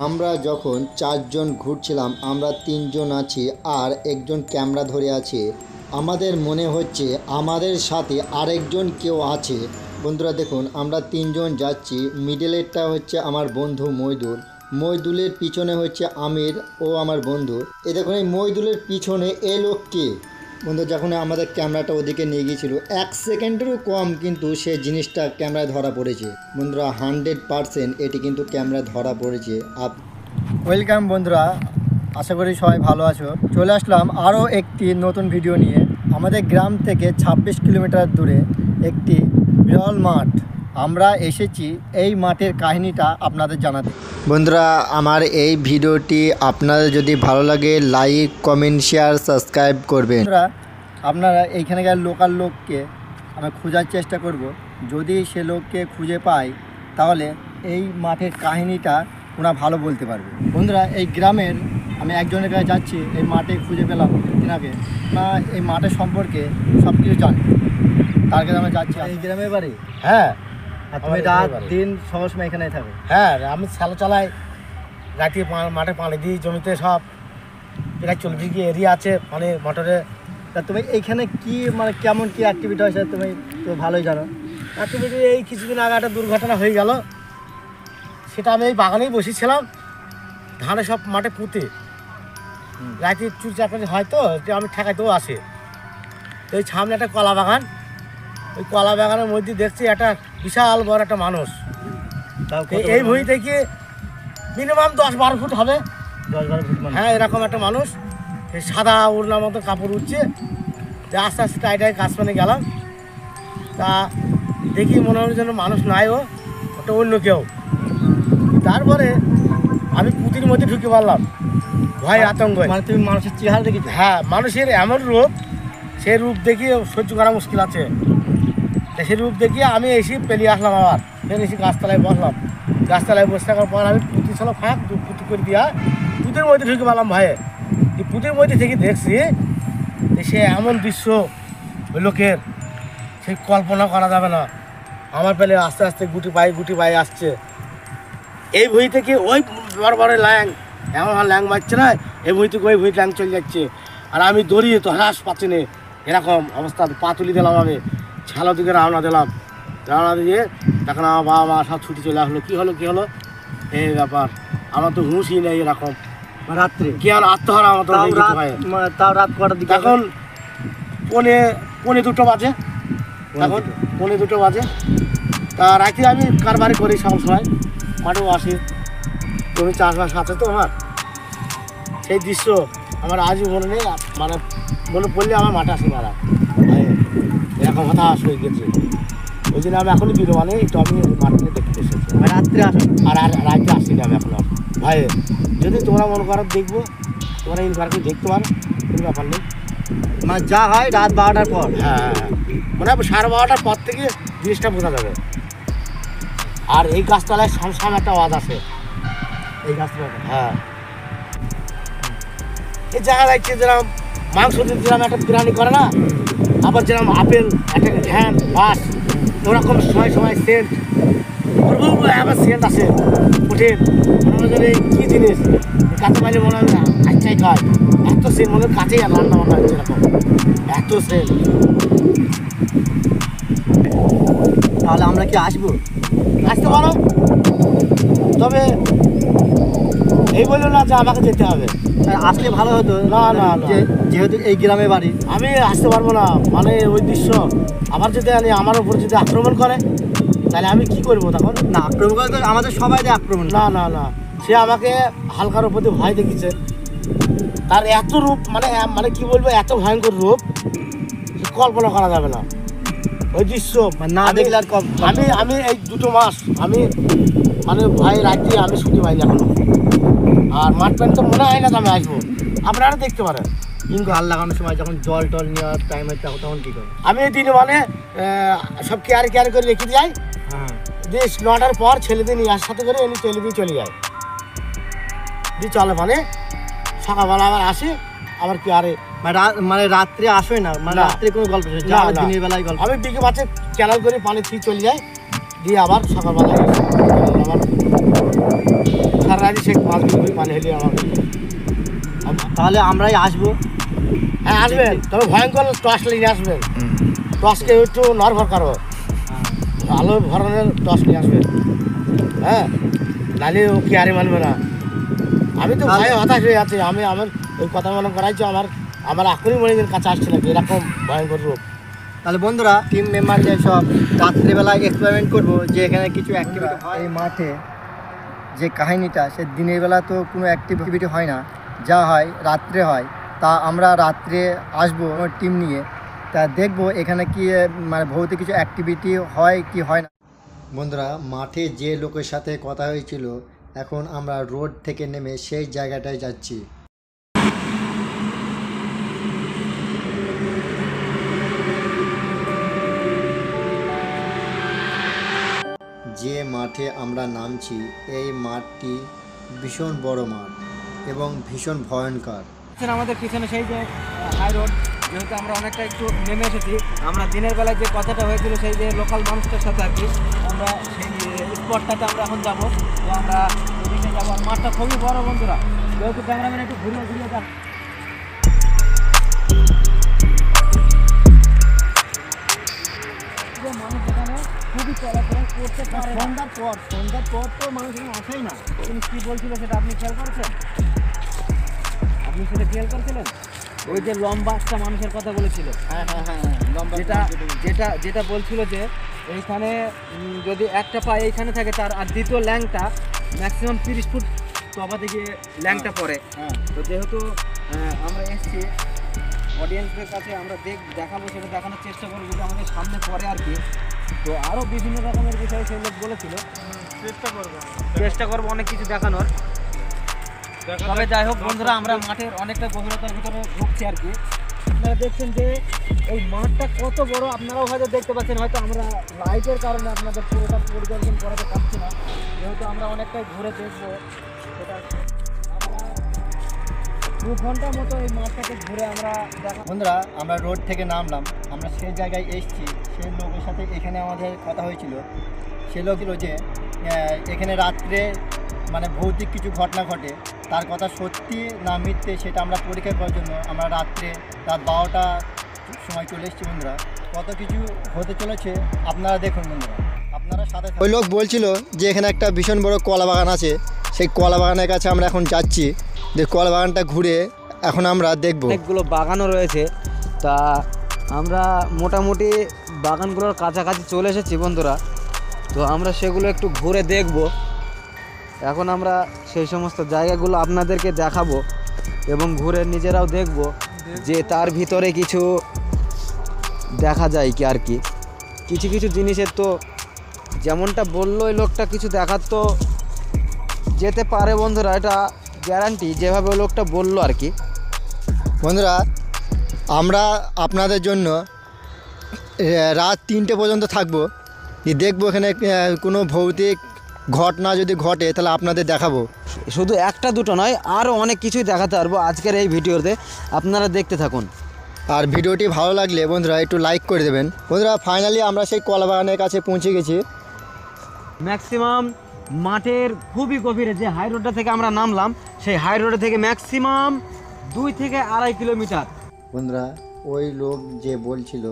আমরা যখন 4 জন ঘুরছিলাম, আমরা 3 জন আছি আর একজন ক্যামেরা ধরে আছে। আমাদের মনে হচ্ছে আমাদের সাথে আরেকজন কেউ আছে। বন্ধুরা দেখুন, আমরা 3 জন যাচ্ছি। মিডলেরটা হচ্ছে আমার বন্ধু মইদুল, মইদুলের পিছনে হচ্ছে আমির ও আমার বন্ধু। এই দেখুন, এই মইদুলের পিছনে এই লোককে বন্ধু যখন আমাদের ক্যামেরাটা ওদিকে নিয়ে গিয়েছিল, 1 সেকেন্ডেরও কম কিন্তু সে জিনিসটা ক্যামেরায় ধরা পড়েছে। বন্ধুরা 100% এটি কিন্তু ক্যামেরায় ধরা পড়েছে। ওয়েলকাম বন্ধুরা, আশা করি সবাই ভালো আছো। চলে আসলাম আরও একটি নতুন ভিডিও নিয়ে। আমাদের গ্রাম থেকে 26 কিলোমিটার দূরে একটি বিরল মাঠ। আমরা এসেছি এই মাঠের কাহিনীটা আপনাদের জানাতে। বন্ধুরা, আমার এই ভিডিওটি আপনাদের যদি ভালো লাগে লাইক, কমেন্ট, শেয়ার, সাবস্ক্রাইব করবেন। বন্ধুরা, আপনারা এইখানকার লোকাল লোককে আমরা খোঁজার চেষ্টা করব। যদি সে লোককে খুঁজে পাই তাহলে এই মাঠের কাহিনীটা ওরা ভালো বলতে পারবে। বন্ধুরা, এই গ্রামের আমি একজনের কাছে যাচ্ছি, এই মাঠে খুঁজে পেলাম তিনাকে। না, এই মাঠের সম্পর্কে সব কিছু জানি, তার কাছে আমরা যাচ্ছি। এই গ্রামের বাড়ি? হ্যাঁ। আর তুমি রাত দিন সবসময় এখানেই থাকো? হ্যাঁ, আমি স্যালো চালাই, রাতে মাঠে পানি দিই, জমিতে সব প্রায় 40 বিঘি এরিয়া আছে পানি মোটরে। তা তুমি এইখানে কি মানে কেমন কি অ্যাক্টিভিটি হয় সেটা তুমি তো ভালোই জানো। অ্যাক্টিভিটি এই কিছুদিন আগে একটা দুর্ঘটনা হয়ে গেল, সেটা আমি এই বাগানেই বসেছিলাম, ধানে সব মাঠে পুঁতে রাতে চুর চাকরি হয় তো, যে আমি ঠেকাইতেও আসে। তো এই সামনে একটা কলা বাগান, ওই কলা বাগানের মধ্যে দেখছি একটা বিশাল বড় একটা মানুষ। এই ভুঁই থেকে মিনিমাম 10-12 ফুট হবে। 10-12 ফুট? হ্যাঁ, এরকম একটা মানুষ, এই সাদা উড়নার মতো কাপড় উঠছে। আস্তে আস্তে টাইটাই কাজ পানে গেলাম, তা দেখি মনে হলো যেন মানুষ নাই, ওটা অন্য কেউ। তারপরে আমি পুঁতির মধ্যে ঢুকে পারলাম, ভয় আতঙ্ক। মানে তুমি মানুষের চেহারা দেখেছো? হ্যাঁ, মানুষের এমন রূপ, সেই রূপ দেখিয়ে সহ্য করা মুশকিল আছে। সেই রূপ দেখিয়ে আমি এসে পেলিয়ে আসলাম, আবার ফের এসে গাছতলায় বসলাম। গাছতলায় বসে থাকার পর আমি পুঁতি ছিল ফাঁক পুঁতি করে দিয়া পুঁতির মধ্যে ঢুকে পারলাম ভয়ে। এই পুঁতির মধ্যে থেকে দেখছি সে এমন দৃশ্য ওই লোকের, সেই কল্পনা করা যাবে না। আমার পেলে আস্তে আস্তে গুটি পায়ে আসছে। এই ভুঁই থেকে ওই বড় বড় ল্যাং, এমন ল্যাং মারছে না, এই ভুঁই থেকে ওই ভুঁই ল্যাং চলে যাচ্ছে। আর আমি দড়িয়ে তো হ্রাস পাচ্ছি না, এরকম অবস্থা। পা তুলি দিলাম, আমি ছালো দিকে রওনা দিলাম। রওনা দিয়ে তখন আমার বাবা মা সব ছুটি চলে আসলো। কী হলো এই ব্যাপার, আমার তো হুঁশই নেই। এরকম রাত্রে কি আর আত্মহারা মতো তাও রাত কটার দিকে? এখন পৌনে 2 বাজে। এখন পৌনে 2 বাজে। তা রাতে আমি কারবারি করি সব সময়, মাঠেও আসি, জমি চাষবাস আছে তো আমার। সেই দৃশ্য আমার আজও মনে নেই, মানে মনে পড়লে আমার মাঠে আসি মারা এরকম হতাশ হয়ে গেছে। ওই জন্য আমি এখনই বিরোবানে একটু আমি মাঠে দেখতে এসেছি। রাত্রে আসো? আর রাতে আসিনি আমি এখন। ভাই, যদি তোমরা মনে করো দেখবো, তোমরা এই ঘরকে দেখতে পারো, কোনো ব্যাপার নেই। মানে যা হয় রাত 12টার পর? হ্যাঁ, মানে 12:30টার পর থেকে জিনিসটা বোঝা যাবে। আর এই গাছতলায় সামসাম একটা আওয়াজ আসে। এই গাছটা? হ্যাঁ, এই জায়গা যাচ্ছে যেরকম মাংস দিয়ে যেরকম একটা বিরিয়ানি করে না, আবার যেরকম আপেল একটা ঘ্যান বাস, ওরকম সময় সেন্ট আবার সেন্ট আসে কঠিন। মনে হয় কী জিনিস, কাছে পাইলে মনে হয় আচ্ছাই খায়। এত সেন্ট মনে হয় কাছেই আর রান্না বান্না হচ্ছে, এরকম এত সেন্ট। তাহলে আমরা কি আসবো? আসতে পারো, তবে এই বললো না যে আমাকে যেতে হবে। আসলে ভালো হতো। না, যেহেতু এই গ্রামে বাড়ি, আমি আসতে পারবো না। মানে ওই দৃশ্য আবার যদি আমার উপর যদি আক্রমণ করে, তাহলে আমি কি করবো তখন? না, আক্রমণ করে তো আমাদের সবাই আক্রমণ। না, সে আমাকে হালকার উপর দিয়ে ভয় দেখিয়েছে। তার এত রূপ, মানে কি বলবো, এত ভয়ঙ্কর রূপ, কল্পনা করা যাবে না। ওই দৃশ্য না দেখলে আর আমি এই 2 মাস আমি মানে ভয় রাখতে আমি ছুটি পাইনি এখনো। আর মাঠ প্যান্ট তো মনে হয় না যে আমি আসবো। আপনারা দেখতে পারেন। কিন্তু হাল লাগানোর সময় যখন জল টল নেওয়ার টাইম হয় তখন কী করে? আমি এই দিনে মানে সব কেয়ার করে রেখে যাই। হ্যাঁ, দিয়ে 9টার পর ছেলেদের নিয়ে সাথে করে এনে চলে যায়। দিয়ে চলে মানে সকালবেলা আবার আসি, আবার কি আরে মানে রাত্রে আসোই না? মানে রাত্রে কোনো গল্প দিনের বেলায় গল্প? আমি বিকে মাঠে ক্যানাল করে পানি ঠিক চলে যাই, দিয়ে আবার সকালবেলা আবার সারা রাজি সে 5 কিলো পানি হলে আমাকে। তাহলে আমরাই আসবো। হ্যাঁ আসবেন, তবে ভয়ঙ্কর টর্চ নিয়ে আসবেন। টর্চকে একটু নড়বড় করো, আলো ধরনের টর্চ নিয়ে আসবেন। হ্যাঁ, নাহলে ও কি আরে মানবে না। আমি তো ভয়ে হতাশ হয়ে আছি। আমি আমার ওই কথা মনে করাইছি, আমার এখনই মনে হয় কাছে আসছে নাকি এরকম ভয়ঙ্কর রূপ। তাহলে বন্ধুরা টিম মেম্বারদের সব রাত্রিবেলায় এক্সপেরিমেন্ট করবো যে এখানে কিছু অ্যাক্টিভিটি হয়। এই মাঠে যে কাহিনীটা, সে দিনের বেলা তো কোনো অ্যাক্টিভিটি হয় না, যা হয় রাত্রে হয়। তা আমরা রাত্রে আসবো টিম নিয়ে, তা দেখবো এখানে কি মানে ভৌতিক কিছু অ্যাক্টিভিটি হয় কি হয় না। বন্ধুরা মাঠে যে লোকের সাথে কথা হয়েছিল, এখন আমরা রোড থেকে নেমে সেই জায়গাটায় যাচ্ছি। যে মাঠে আমরা নামছি, এই মাঠটি ভীষণ বড় মাঠ এবং ভীষণ ভয়ঙ্কর। আমাদের পিছনে সেই যে হাই রোড, যেহেতু আমরা অনেকটা একটু নেমে এসেছি, আমরা দিনের বেলায় যে কথাটা হয়েছিল সেই যে লোকাল মানুষটার সাথে আর কি, আমরা সেই স্পটটাতে আমরা এখন যাবো। তো আমরা ওদিকে যাবো। আর মাঠটা খুবই বড় বন্ধুরা, যেহেতু ক্যামেরাম্যান একটু ঘুরিয়ে ঘুরিয়ে যান। মানুষ এখানে খুবই চলাফেরা করতে পারে। সন্ধ্যার পর তো মানুষ এখানে আসেই না। তুমি কী বলছিল সেটা আপনি খেয়াল করেছেন? আপনি সেটা খেয়াল করেছিলেন? ওই যে লম্বা একটা মানুষের কথা বলেছিল। হ্যাঁ, যেটা বলছিল যে এইখানে যদি একটা পা এইখানে থাকে তার, আর দ্বিতীয় ল্যাংটা ম্যাক্সিমাম 30 ফুট তফাতে গিয়ে ল্যাংটা পড়ে। তো যেহেতু আমরা এসছি অডিয়েন্সদের কাছে, আমরা দেখাবো, সেটা দেখানোর চেষ্টা করবো যদি আমাদের সামনে পড়ে আর কি। তো আরও বিভিন্ন রকমের বিষয়ে সেই লোক বলেছিল, চেষ্টা করবো অনেক কিছু দেখানোর। তবে যাই হোক বন্ধুরা, আমরা মাঠের অনেকটা গভীরতার ভিতরে ঢুকছি আর কি। আপনারা দেখছেন যে এই মাঠটা কত বড়, আপনারাও হয়তো দেখতে পাচ্ছেন। হয়তো আমরা লাইটের কারণে আপনাদের পুরোটা পরিদর্শন করাতে পারছি না, যেহেতু আমরা অনেকটাই ঘুরে দেখবো। সেটা আমরা 2 ঘন্টার মতো এই মাঠটাকে ঘুরে আমরা দেখা। বন্ধুরা আমরা রোড থেকে নামলাম, আমরা সেই জায়গায় এসেছি। সেই লোকের সাথে এখানে আমাদের কথা হয়েছিল। সে লোক ছিল যে এখানে রাত্রে মানে ভৌতিক কিছু ঘটনা ঘটে, তার কথা সত্যি না মিথ্যে সেটা আমরা পরীক্ষা করার জন্য আমরা রাত 12টার সময় চলে এসেছি। বন্ধুরা কত কিছু হতে চলেছে আপনারা দেখুন। বন্ধুরা আপনারা সাথে ওই লোক বলছিল যে এখানে একটা ভীষণ বড় কলা বাগান আছে, সেই কলা বাগানের কাছে আমরা এখন যাচ্ছি। যে কলা বাগানটা ঘুরে এখন আমরা দেখব। অনেকগুলো বাগানও রয়েছে, তা আমরা মোটামুটি বাগানগুলোর কাছাকাছি চলে এসেছি বন্ধুরা। তো আমরা সেগুলো একটু ঘুরে দেখব। এখন আমরা সেই সমস্ত জায়গাগুলো আপনাদেরকে দেখাবো এবং ঘুরে নিজেরাও দেখব যে তার ভিতরে কিছু দেখা যায় কি আর কি। কিছু কিছু জিনিসের তো যেমনটা বললো ওই লোকটা, কিছু দেখার তো যেতে পারে বন্ধুরা, এটা গ্যারান্টি, যেভাবে ওই লোকটা বললো আর কি। বন্ধুরা আমরা আপনাদের জন্য রাত 3টে পর্যন্ত থাকবো, দেখবো এখানে কোনো ভৌতিক ঘটনা যদি ঘটে তাহলে আপনাদের দেখাবো। শুধু একটা দুটো নয়, আরও অনেক কিছুই দেখাতে পারবো আজকের এই ভিডিওতে, আপনারা দেখতে থাকুন। আর ভিডিওটি ভালো লাগলে বন্ধুরা একটু লাইক করে দেবেন। বন্ধুরা ফাইনালি আমরা সেই কলা বাগানের কাছে পৌঁছে গেছি। ম্যাক্সিমাম মাঠের খুবই গভীরে যে হাই রোডটা থেকে আমরা নামলাম, সেই হাই রোড থেকে ম্যাক্সিমাম 2 থেকে 2.5 কিলোমিটার। বন্ধুরা ওই লোক যে বলছিল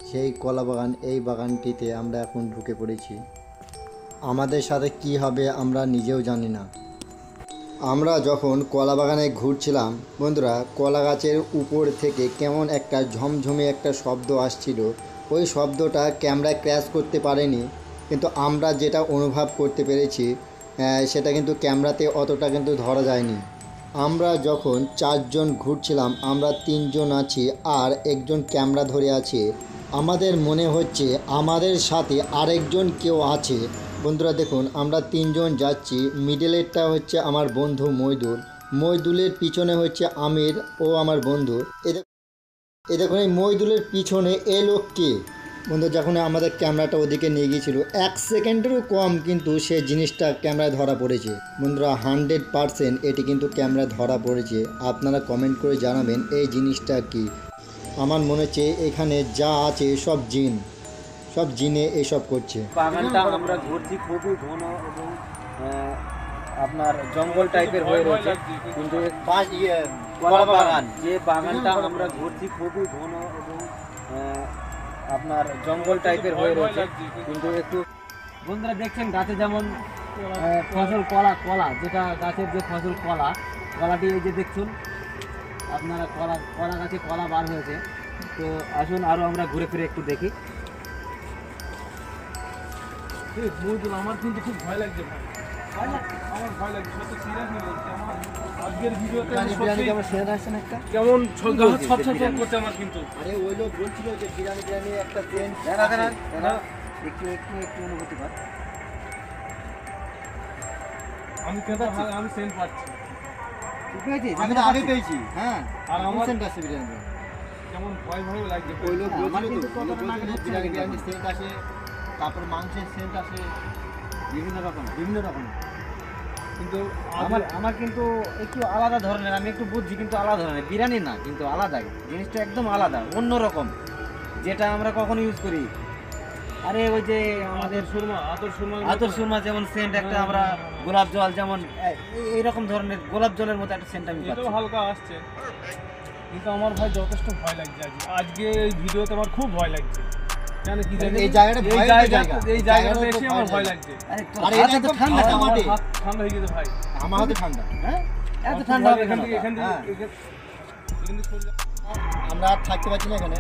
সেই কলা বাগান, এই বাগানটিতে আমরা এখন ঢুকে পড়েছি। আমাদের সাথে কি হবে আমরা নিজেও জানি না। আমরা যখন কলা বাগানে ঘুরছিলাম বন্ধুরা, কলা গাছের উপর থেকে কেমন একটা ঝমঝমে একটা শব্দ আসছিল। ওই শব্দটা ক্যামেরায় ক্র্যাশ করতে পারেনি, কিন্তু আমরা যেটা অনুভব করতে পেরেছি সেটা কিন্তু ক্যামেরাতে অতটা কিন্তু ধরা যায়নি। আমরা যখন 4 জন ঘুরছিলাম, আমরা 3 জন আছি আর একজন ক্যামেরা ধরে আছে। আমাদের মনে হচ্ছে আমাদের সাথে আরেকজন কেউ আছে। বন্ধুরা দেখুন আমরা 3 জন যাচ্ছি। মিডলেরটা হচ্ছে আমার বন্ধু মইদুলের পিছনে হচ্ছে আমির, ও আমার বন্ধু। এ দেখুন এই মইদুলের পিছনে এ লোক কে? বন্ধু যখন আমাদের ক্যামেরাটা ওদিকে নিয়ে গিয়েছিল 1 সেকেন্ডেরও কম কিন্তু সে জিনিসটা ক্যামেরায় ধরা পড়েছে। বন্ধুরা 100% এটি কিন্তু ক্যামেরায় ধরা পড়েছে। আপনারা কমেন্ট করে জানাবেন এই জিনিসটা কি। আমার মনে হচ্ছে এখানে যা আছে সব জিনে এসব করছে। বাগানটা আমরা ঘুরছি, খুবই ঘন এবং আপনার জঙ্গল টাইপের হয়ে রয়েছে, কিন্তু কলা বাগান, যে বাগানটা আমরা ঘুরছি খুবই ঘন এবং আপনার জঙ্গল টাইপের হয়ে রয়েছে। কিন্তু একটু বন্ধুরা দেখছেন গাছে যেমন ফসল কলা যেটা গাছের যে ফসল কলাটি এই যে দেখুন আপনারা কলা গাছে কলা বার হয়েছে। তো আসুন আরও আমরা ঘুরে ফিরে একটু দেখি। আমার কিন্তু খুব ভয় লাগছে ভাই, আমার ভয় লাগছে সত্যি, সিরিয়াসলি বলছি। আমার আজকের ভিডিওতে কেমন ছটছট করছে আমার কিন্তু। আরে ওই লোক বলছিল যে বিরিয়ানি একটা ট্রেন একটু অনুভূতি কর। আমি কিন্তু আমি সেন্ট পাচ্ছি, আমি তো আগে পেয়েছি। হ্যাঁ, আর আমার সেন্ট আসছে বিরিয়ানি। কেমন ভয় ভয় লাগছে। ওই লোক আমার বলছিল কিন্তু তো, ওই লোক কতটা বলছিল নাগাদ বিরিয়ানি সেন্ট আসে, তারপর মাংসের সেন্ট আসে, বিভিন্ন রকম। কিন্তু আমার কিন্তু একটু আলাদা ধরনের, আমি একটু বুঝছি কিন্তু আলাদা ধরনের, বিরিয়ানি না কিন্তু আলাদাই, জিনিসটা একদম আলাদা, অন্য রকম, যেটা আমরা কখনো ইউজ করি। আরে ওই যে আমাদের আতর সুরমা যেমন সেন্ট একটা, আমরা গোলাপ জল যেমন এইরকম ধরনের গোলাপ জলের মতো একটা সেন্ট আমি এটাও পাচ্ছি। হালকা আসছে, কিন্তু আমার ভাই যথেষ্ট ভয় লাগছে আজকে এই ভিডিওতে আমার খুব ভয় লাগছে। কেন কি জানি এই জায়গাটা ভয়ের জায়গা। এই জায়গাটা এসে আমার ভয় লাগছে। আরে এটা তো ঠান্ডা মাটি, হাত ঠান্ডা হয়ে গেছে ভাই, আমার হাতে ঠান্ডা। হ্যাঁ, এত ঠান্ডা হবে এখান কেন? থেকে হ্যাঁ। এখান থেকে সরে যা। আমরা আর থাকতে পারছি না এখানে,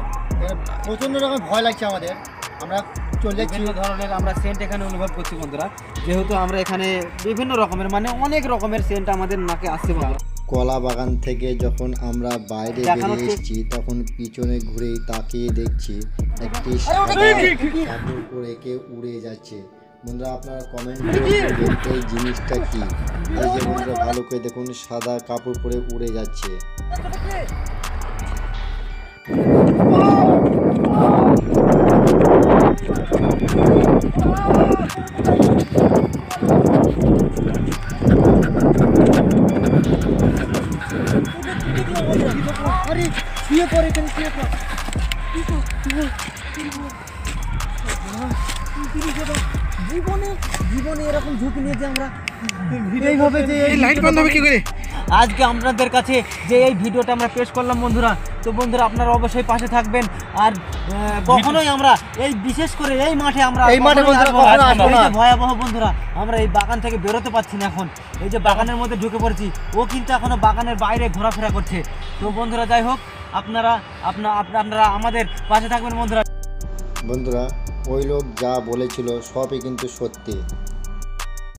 প্রচন্ড রকম ভয় লাগছে আমাদের। আমরা চলে যাচ্ছি। বিভিন্ন ধরনের আমরা সেন্ট এখানে অনুভব করছি বন্ধুরা, যেহেতু আমরা এখানে বিভিন্ন রকমের মানে অনেক রকমের সেন্ট আমাদের নাকে আসছে বন্ধুরা। কলা বাগান থেকে যখন আমরা বাইরে দেখানো বেরিয়ে এসেছি তখন পিছনে ঘুরেই তাকিয়ে দেখছি একটি সাদা কাপড় পরে কেউ উড়ে যাচ্ছে। বন্ধুরা আপনারা কমেন্ট করে বলবেন এই জিনিসটা কি। এই যে বন্ধুরা ভালো করে দেখুন, সাদা কাপড় পরে উড়ে যাচ্ছে। আরে শুয়ে পড়ে এখানে, শুয়ে পড়। জীবনে এরকম ঝুঁকি নিয়েছি আমরা এইভাবে যে লাইট বন্ধ হবে কি করে? আজকে আপনাদের কাছে যে এই ভিডিওটা আমরা পেশ করলাম বন্ধুরা। তো বন্ধুরা আপনারা অবশ্যই পাশে থাকবেন, আর কখনোই আমরা এই বিশেষ করে এই মাঠে আমরা এই মাঠে কখনোই বন্ধুরা আসবো না। কখনো আসবো এই না। যে ভয়াবহ বন্ধুরা, আমরা এই বাগান থেকে বেরোতে পারছি না এখন, এই যে বাগানের মধ্যে ঢুকে পড়েছি, ও কিন্তু এখনো বাগানের বাইরে ঘোরাফেরা করছে। তো বন্ধুরা যাই হোক, আপনারা আমাদের পাশে থাকবেন বন্ধুরা। বন্ধুরা ওই লোক যা বলেছিল সবই কিন্তু সত্যি।